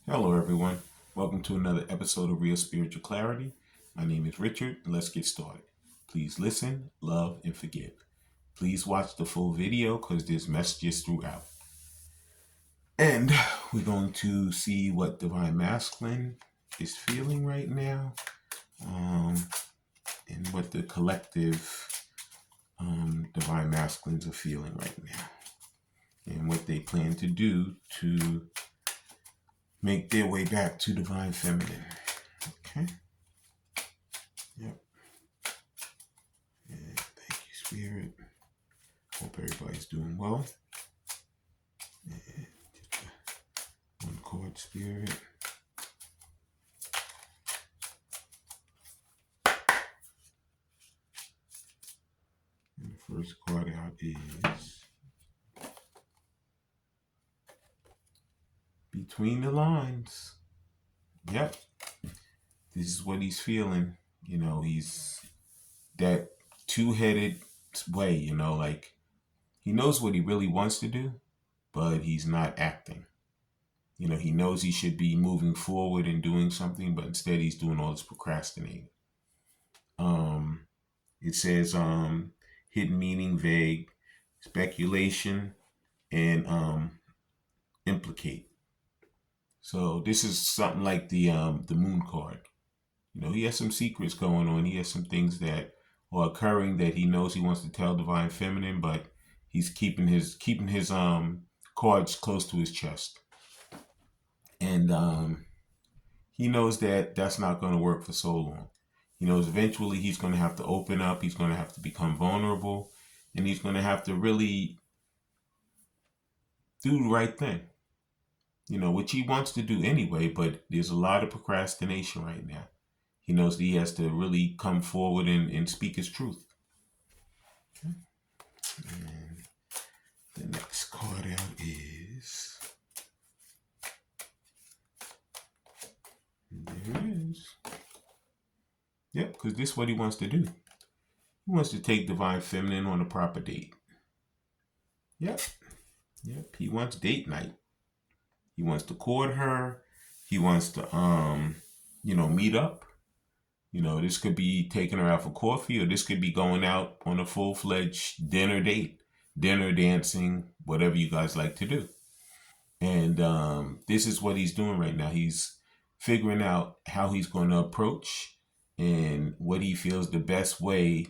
Hello, everyone. Welcome to another episode of Real Spiritual Clarity. My name is Richard, and let's get started. Please listen, love, and forgive. Please watch the full video because there's messages throughout. And we're going to see what Divine Masculine is feeling right now, and what the collective Divine Masculines are feeling right now, and what they plan to do to make their way back to Divine Feminine. Okay? Yep. And thank you, Spirit. Hope everybody's doing well. And just one chord, Spirit. And the first card out is Between the Lines. Yep. This is what he's feeling. He's that two-headed way, like he knows what he really wants to do, but he's not acting. He knows he should be moving forward and doing something, but instead he's doing all this procrastinating. It says hidden meaning, vague, speculation, and implicate. So this is something like the moon card. He has some secrets going on. He has some things that are occurring that he knows he wants to tell Divine Feminine, but he's keeping his cards close to his chest. And he knows that that's not going to work for so long. He knows eventually he's going to have to open up. He's going to have to become vulnerable, and he's going to have to really do the right thing. Which he wants to do anyway, but there's a lot of procrastination right now. He knows that he has to really come forward and speak his truth. Okay. And the next card out is, there it is. Yep, because this is what he wants to do. He wants to take Divine Feminine on a proper date. Yep, he wants date night. He wants to court her. He wants to, meet up. This could be taking her out for coffee, or this could be going out on a full-fledged dinner date, dinner, dancing, whatever you guys like to do. And this is what he's doing right now. He's figuring out how he's going to approach and what he feels the best way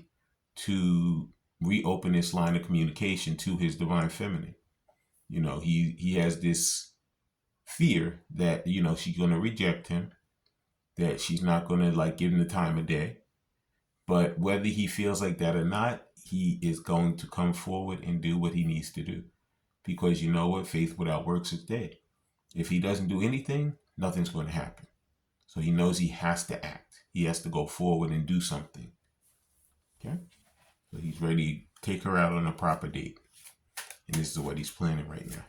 to reopen this line of communication to his Divine Feminine. He has this fear that, she's going to reject him, that she's not going to give him the time of day. But whether he feels like that or not, he is going to come forward and do what he needs to do. Because you know what? Faith without works is dead. If he doesn't do anything, nothing's going to happen. So he knows he has to act. He has to go forward and do something. Okay? So he's ready to take her out on a proper date. And this is what he's planning right now.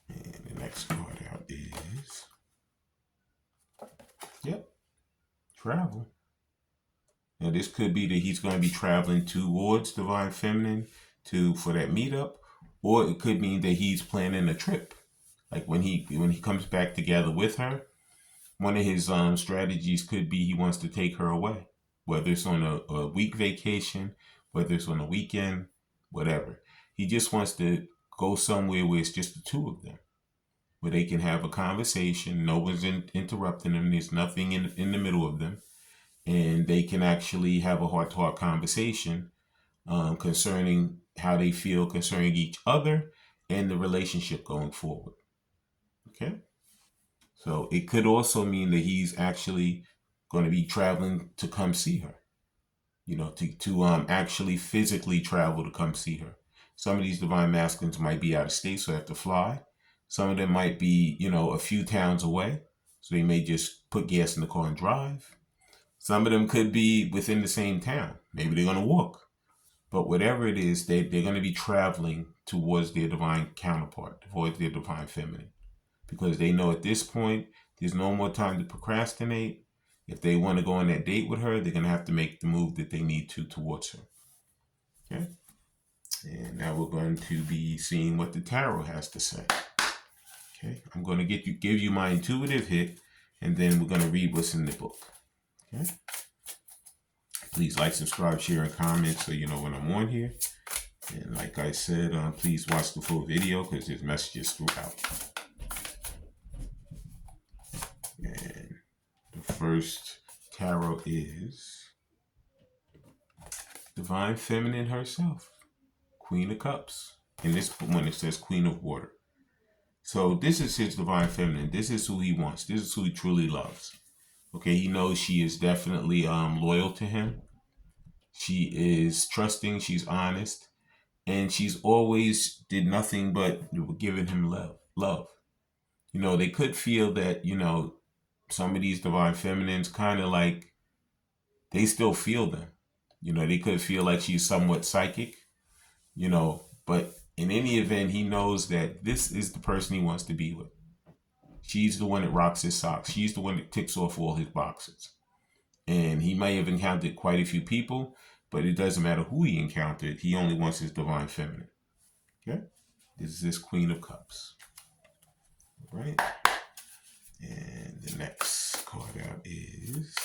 And the next card out is, travel. Now this could be that he's going to be traveling towards Divine Feminine for that meetup, or it could mean that he's planning a trip. Like when he comes back together with her, one of his strategies could be he wants to take her away, whether it's on a week vacation, whether it's on a weekend, whatever. He just wants to go somewhere where it's just the two of them, where they can have a conversation. No one's interrupting them. There's nothing in the middle of them. And they can actually have a heart-to-heart conversation concerning how they feel concerning each other and the relationship going forward. Okay? So it could also mean that he's actually going to be traveling to come see her. To actually physically travel to come see her. Some of these Divine Masculines might be out of state, so they have to fly. Some of them might be, a few towns away, so they may just put gas in the car and drive. Some of them could be within the same town. Maybe they're going to walk. But whatever it is, they're going to be traveling towards their divine counterpart, towards their Divine Feminine. Because they know at this point, there's no more time to procrastinate. If they want to go on that date with her, they're going to have to make the move that they need to towards her. Okay? And now we're going to be seeing what the tarot has to say. Okay, I'm going to give you my intuitive hit, and then we're going to read what's in the book. Okay. Please like, subscribe, share, and comment so you know when I'm on here. And like I said, please watch the full video because there's messages throughout. And the first tarot is Divine Feminine herself, Queen of Cups. And this one, it says Queen of Water. So this is his Divine Feminine. This is who he wants. This is who he truly loves. Okay, he knows she is definitely loyal to him. She is trusting. She's honest. And she's always did nothing but giving him love. You know, they could feel that, you know, some of these Divine Feminines kind of like, they still feel them. You know, they could feel like she's somewhat psychic, you know, but in any event, he knows that this is the person he wants to be with. She's the one that rocks his socks. She's the one that ticks off all his boxes. And he may have encountered quite a few people, but it doesn't matter who he encountered. He only wants his Divine Feminine. Okay? This is his Queen of Cups. All right? And the next card out is,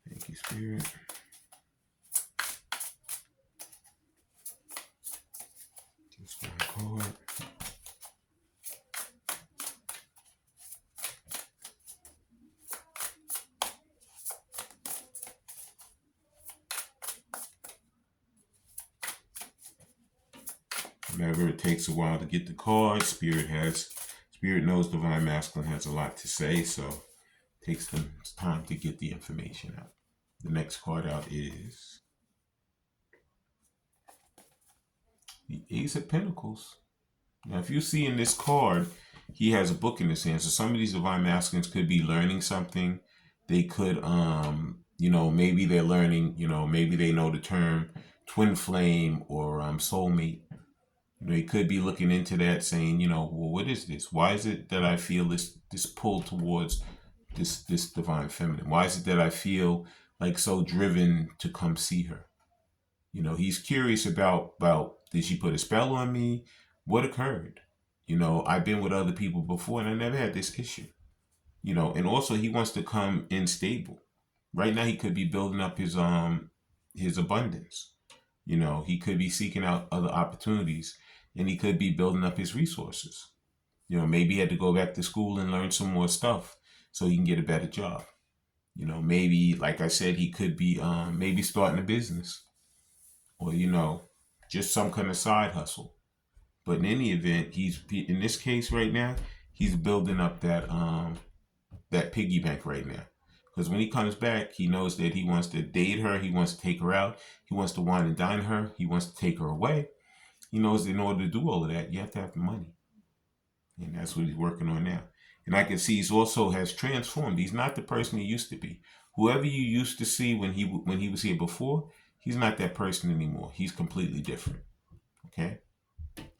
thank you, Spirit. Just one card. Remember, it takes a while to get the card. Spirit knows Divine Masculine has a lot to say, so it takes them time to get the information out. The next card out is the Ace of Pentacles. Now, if you see in this card, he has a book in his hand. So some of these Divine Masculines could be learning something. They could, you know, maybe they're learning, you know, maybe they know the term twin flame or soulmate. You know, he could be looking into that saying, you know, well, what is this? Why is it that I feel this pull towards this Divine Feminine? Why is it that I feel like so driven to come see her? You know, he's curious about did she put a spell on me? What occurred? You know, I've been with other people before and I never had this issue. You know, and also he wants to come in stable. Right now he could be building up his abundance. You know, he could be seeking out other opportunities. And he could be building up his resources. You know, maybe he had to go back to school and learn some more stuff so he can get a better job. You know, maybe, like I said, he could be maybe starting a business or, you know, just some kind of side hustle. But in any event, in this case right now, he's building up that piggy bank right now. Because when he comes back, he knows that he wants to date her. He wants to take her out. He wants to wine and dine her. He wants to take her away. He knows that in order to do all of that, you have to have the money. And that's what he's working on now. And I can see he also has transformed. He's not the person he used to be. Whoever you used to see when he was here before, he's not that person anymore. He's completely different. Okay?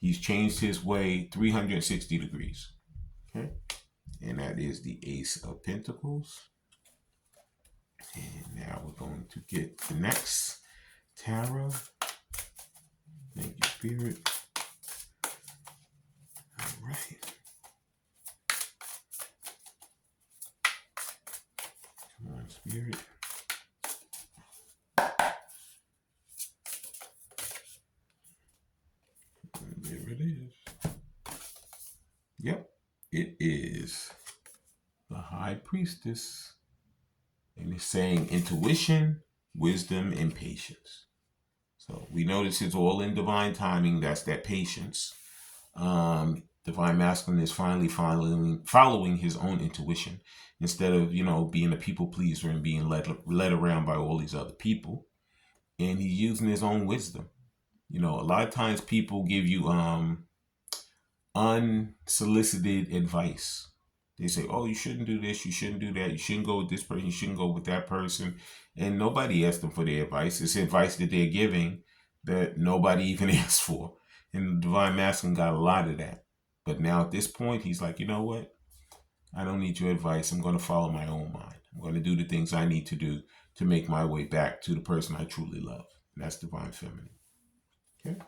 He's changed his way 360 degrees. Okay? And that is the Ace of Pentacles. And now we're going to get the next tarot. Thank you, Spirit. All right. Come on, Spirit. And there it is. Yep, it is the High Priestess. And it's saying intuition, wisdom, and patience. So we notice it's all in divine timing. That's that patience. Divine Masculine is finally following his own intuition instead of, you know, being a people pleaser and being led around by all these other people. And he's using his own wisdom. You know, a lot of times people give you unsolicited advice. They say, oh, you shouldn't do this, you shouldn't do that, you shouldn't go with this person, you shouldn't go with that person. And nobody asked them for their advice. It's advice that they're giving that nobody even asked for. And the Divine Masculine got a lot of that. But now at this point, he's like, you know what? I don't need your advice. I'm going to follow my own mind. I'm going to do the things I need to do to make my way back to the person I truly love. And that's Divine Feminine. Okay?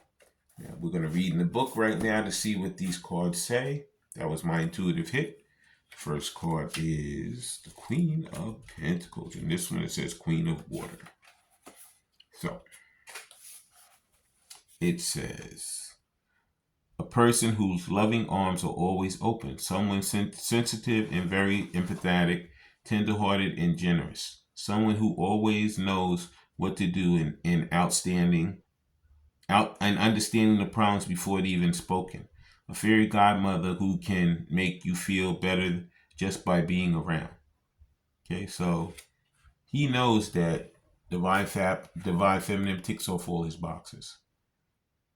Now we're going to read in the book right now to see what these cards say. that was my intuitive hit. First card is the Queen of Pentacles, and this one it says Queen of Water. So it says, a person whose loving arms are always open, someone sensitive and very empathetic, tenderhearted and generous, someone who always knows what to do and understanding the problems before it even spoken. A fairy godmother who can make you feel better just by being around. Okay, so he knows that Divine Feminine ticks off all his boxes.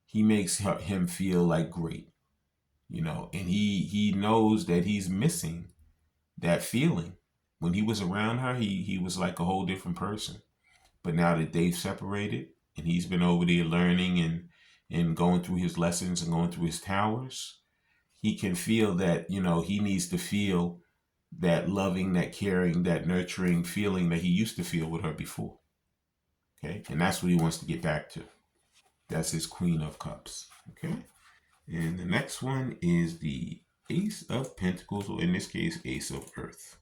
He makes him feel like great, and he knows that he's missing that feeling. When he was around her, he was like a whole different person. But now that they've separated and he's been over there learning and going through his lessons and going through his towers, he can feel that, he needs to feel that loving, that caring, that nurturing feeling that he used to feel with her before. Okay? And that's what he wants to get back to. That's his Queen of Cups. Okay? And the next one is the Ace of Pentacles, or in this case, Ace of Earth.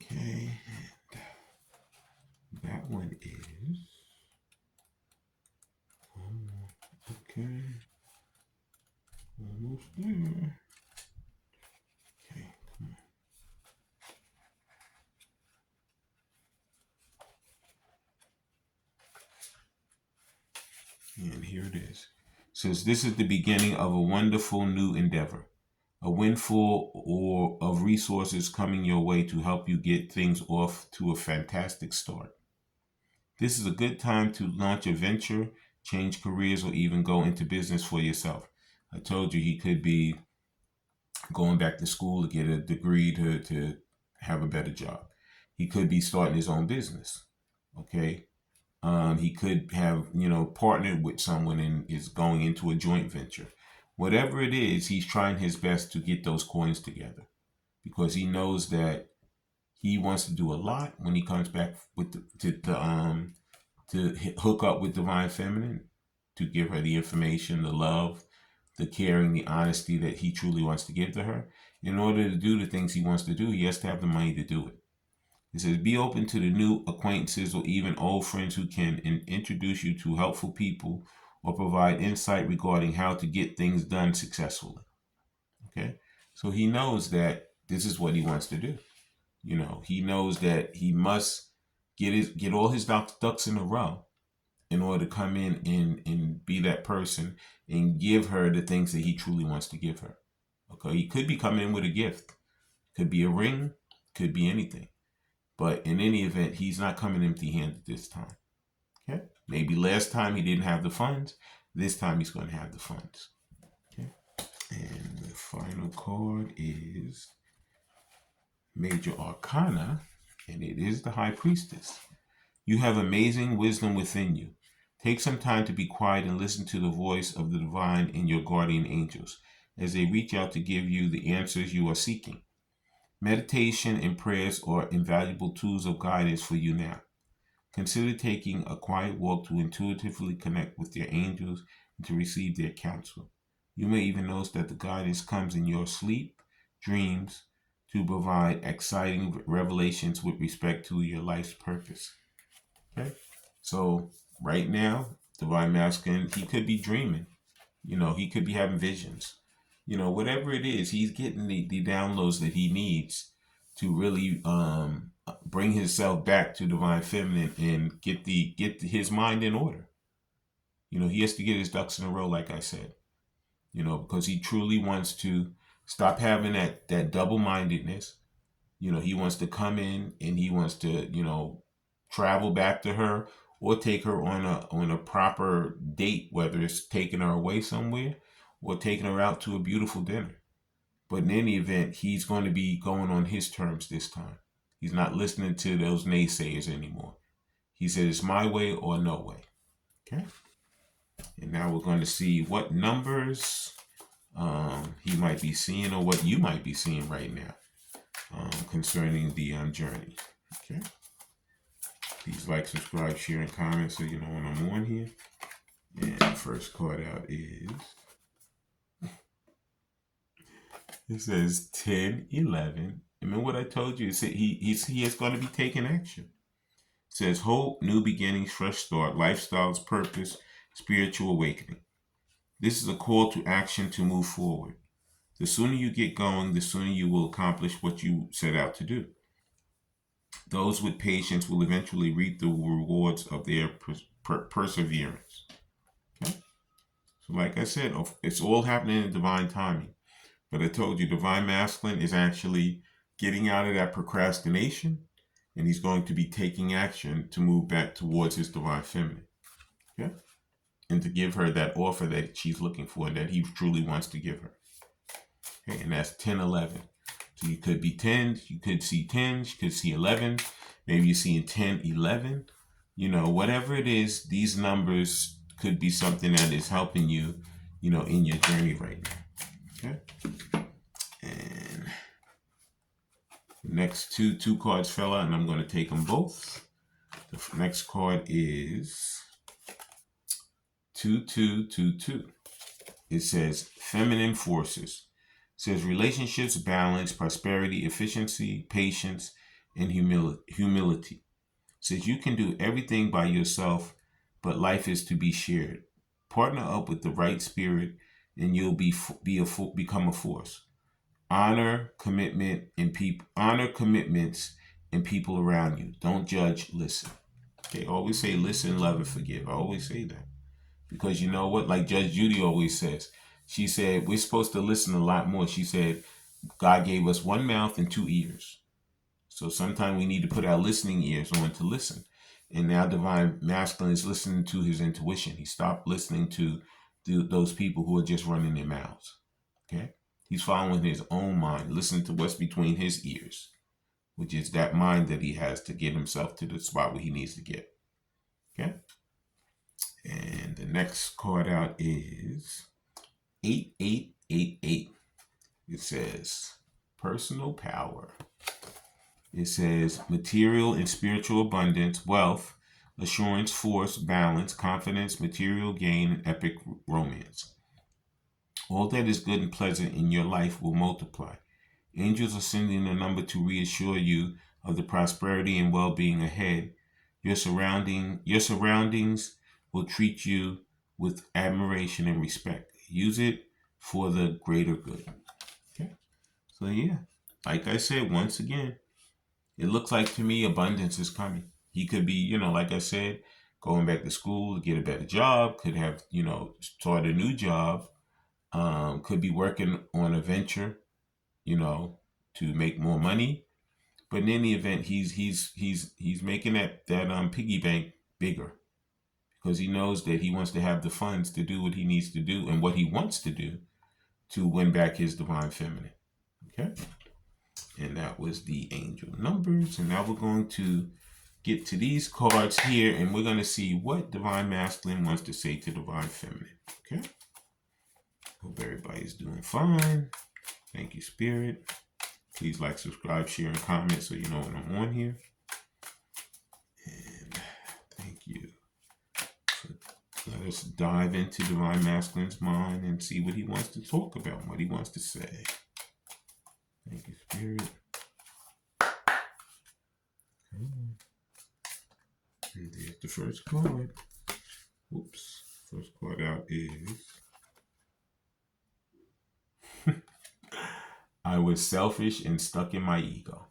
Okay. And that one is... okay. Almost there. Okay, come on. And here it is. It says, this is the beginning of a wonderful new endeavor, a windfall or of resources coming your way to help you get things off to a fantastic start. This is a good time to launch a venture, change careers, or even go into business for yourself. I told you he could be going back to school to get a degree to have a better job. He could be starting his own business. Okay. He could have, partnered with someone and is going into a joint venture. Whatever it is, he's trying his best to get those coins together because he knows that he wants to do a lot when he comes back with to hook up with Divine Feminine, to give her the information, the love, the caring, the honesty that he truly wants to give to her. In order to do the things he wants to do, he has to have the money to do it. It says, be open to the new acquaintances or even old friends who can introduce you to helpful people or provide insight regarding how to get things done successfully. Okay? So he knows that this is what he wants to do. He knows that he must get all his ducks in a row in order to come in and be that person and give her the things that he truly wants to give her. Okay? He could be coming in with a gift. Could be a ring. Could be anything. But in any event, he's not coming empty-handed this time. Okay? Maybe last time he didn't have the funds. This time he's going to have the funds. Okay? And the final card is Major Arcana, and it is the High Priestess. You have amazing wisdom within you. Take some time to be quiet and listen to the voice of the divine and your guardian angels as they reach out to give you the answers you are seeking. Meditation and prayers are invaluable tools of guidance for you now. Consider taking a quiet walk to intuitively connect with your angels and to receive their counsel. You may even notice that the guidance comes in your sleep, dreams, to provide exciting revelations with respect to your life's purpose. Okay? So right now, Divine Masculine, he could be dreaming. He could be having visions. Whatever it is, he's getting the downloads that he needs to really bring himself back to Divine Feminine and get his mind in order. He has to get his ducks in a row, like I said. Because he truly wants to stop having that double-mindedness. He wants to come in and he wants to, travel back to her or take her on a proper date, whether it's taking her away somewhere or taking her out to a beautiful dinner. But in any event, he's going to be going on his terms this time. He's not listening to those naysayers anymore. He said it's my way or no way. Okay? And now we're going to see what numbers he might be seeing or what you might be seeing right now concerning the journey. Okay? Please like, subscribe, share, and comment so you know when I'm on here. And the first card out is It says 10, 11. Remember what I told you? It said he is going to be taking action. It says hope, new beginnings, fresh start, lifestyles, purpose, spiritual awakening. This is a call to action to move forward. The sooner you get going, the sooner you will accomplish what you set out to do. Those with patience will eventually reap the rewards of their perseverance. Okay? So, like I said, it's all happening in divine timing. But I told you, divine masculine is actually getting out of that procrastination, and he's going to be taking action to move back towards his divine feminine. Okay? And to give her that offer that she's looking for, that he truly wants to give her. Okay? And that's 10, 11. So you could be 10, you could see 10, you could see 11. Maybe you're seeing 10, 11. You know, whatever it is, these numbers could be something that is helping you, in your journey right now. Okay? And the next two cards fell out, and I'm going to take them both. The next card is 2222. It says feminine forces. It says relationships, balance, prosperity, efficiency, patience, and humility. It says you can do everything by yourself, but life is to be shared. Partner up with the right spirit, and you'll become a force. Honor commitments and people around you. Don't judge, listen. Okay, always say listen, love, and forgive. I always say that. Because you know what? Like Judge Judy always says, she said, we're supposed to listen a lot more. She said, God gave us one mouth and two ears. So sometimes we need to put our listening ears on to listen. And now divine masculine is listening to his intuition. He stopped listening to those people who are just running their mouths. Okay? He's following his own mind, listening to what's between his ears, which is that mind that he has to get himself to the spot where he needs to get. Okay? And the next card out is 8888. It says personal power. It says material and spiritual abundance, wealth, assurance, force, balance, confidence, material gain, and epic romance. All that is good and pleasant in your life will multiply. Angels are sending a number to reassure you of the prosperity and well-being ahead. Your surroundings will treat you with admiration and respect. Use it for the greater good. Okay. So yeah, like I said, once again, it looks like to me abundance is coming. He could be, like I said, going back to school to get a better job, could have, start a new job, could be working on a venture, to make more money. But in any event, he's making that piggy bank bigger, because he knows that he wants to have the funds to do what he needs to do and what he wants to do to win back his divine feminine. Okay? And that was the angel numbers. And now we're going to get to these cards here, and we're going to see what divine masculine wants to say to divine feminine. Okay? Hope everybody's doing fine. Thank you, Spirit. Please like, subscribe, share, and comment so you know when I'm on here. And thank you. Let us dive into divine masculine's mind and see what he wants to talk about, what he wants to say. Thank you, Spirit. And there's the first card. Oops. First card out is I was selfish and stuck in my ego.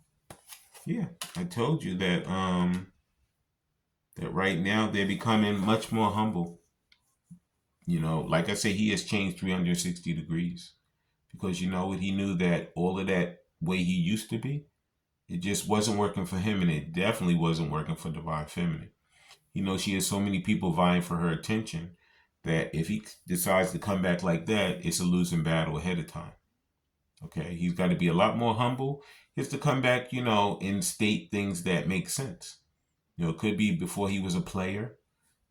Yeah, I told you that that right now they're becoming much more humble. Like I say, he has changed 360 degrees. Because you know what? He knew that all of that way he used to be, it just wasn't working for him, and it definitely wasn't working for divine feminine. She has so many people vying for her attention that if he decides to come back like that, it's a losing battle ahead of time. Okay, he's got to be a lot more humble. He has to come back, and state things that make sense. It could be before he was a player,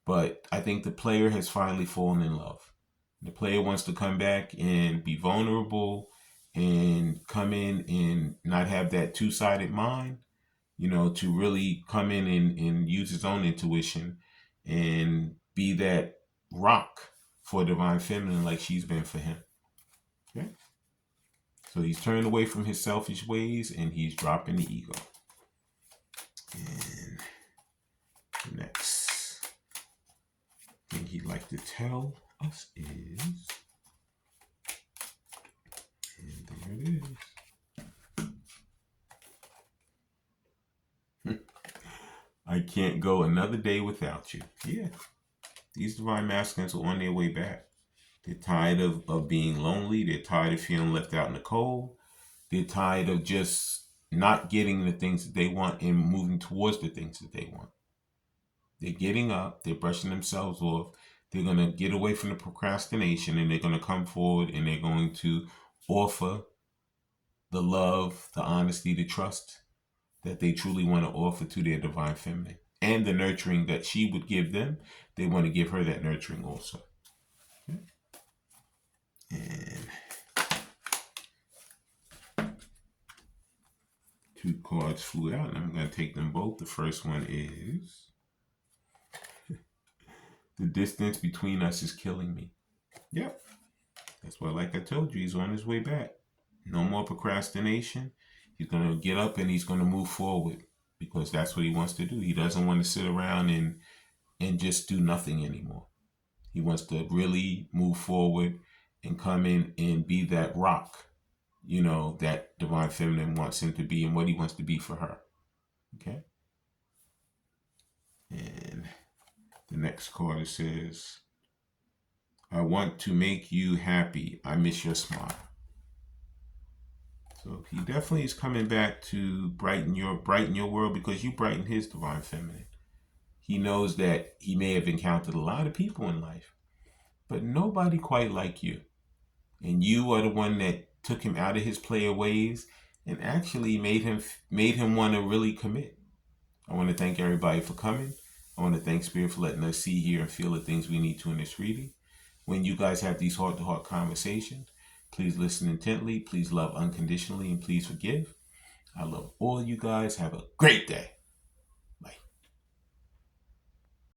but I think the player has finally fallen in love. The player wants to come back and be vulnerable and come in and not have that two-sided mind, to really come in and use his own intuition and be that rock for divine feminine like she's been for him. Okay? So he's turned away from his selfish ways and he's dropping the ego. And the next thing he'd like to tell us is, and there it is. I can't go another day without you. Yeah, these divine masculines are on their way back. They're tired of being lonely. They're tired of feeling left out in the cold. They're tired of just not getting the things that they want and moving towards the things that they want. They're getting up. They're brushing themselves off. They're going to get away from the procrastination and they're going to come forward and they're going to offer the love, the honesty, the trust that they truly want to offer to their divine feminine. And the nurturing that she would give them, they want to give her that nurturing also. Okay. And 2 cards flew out, and I'm going to take them both. The first one is, the distance between us is killing me. Yep. That's why, like I told you, he's on his way back. No more procrastination. He's going to get up and he's going to move forward because that's what he wants to do. He doesn't want to sit around and just do nothing anymore. He wants to really move forward and come in and be that rock, you know, that divine feminine wants him to be and what he wants to be for her. Okay? And the next card says, I want to make you happy. I miss your smile. So he definitely is coming back to brighten your world because you brighten his divine feminine. He knows that he may have encountered a lot of people in life, but nobody quite like you. And you are the one that took him out of his player ways and actually made him want to really commit. I want to thank everybody for coming. I want to thank Spirit for letting us see, hear, and feel the things we need to in this reading. When you guys have these heart-to-heart conversations, please listen intently, please love unconditionally, and please forgive. I love all you guys. Have a great day.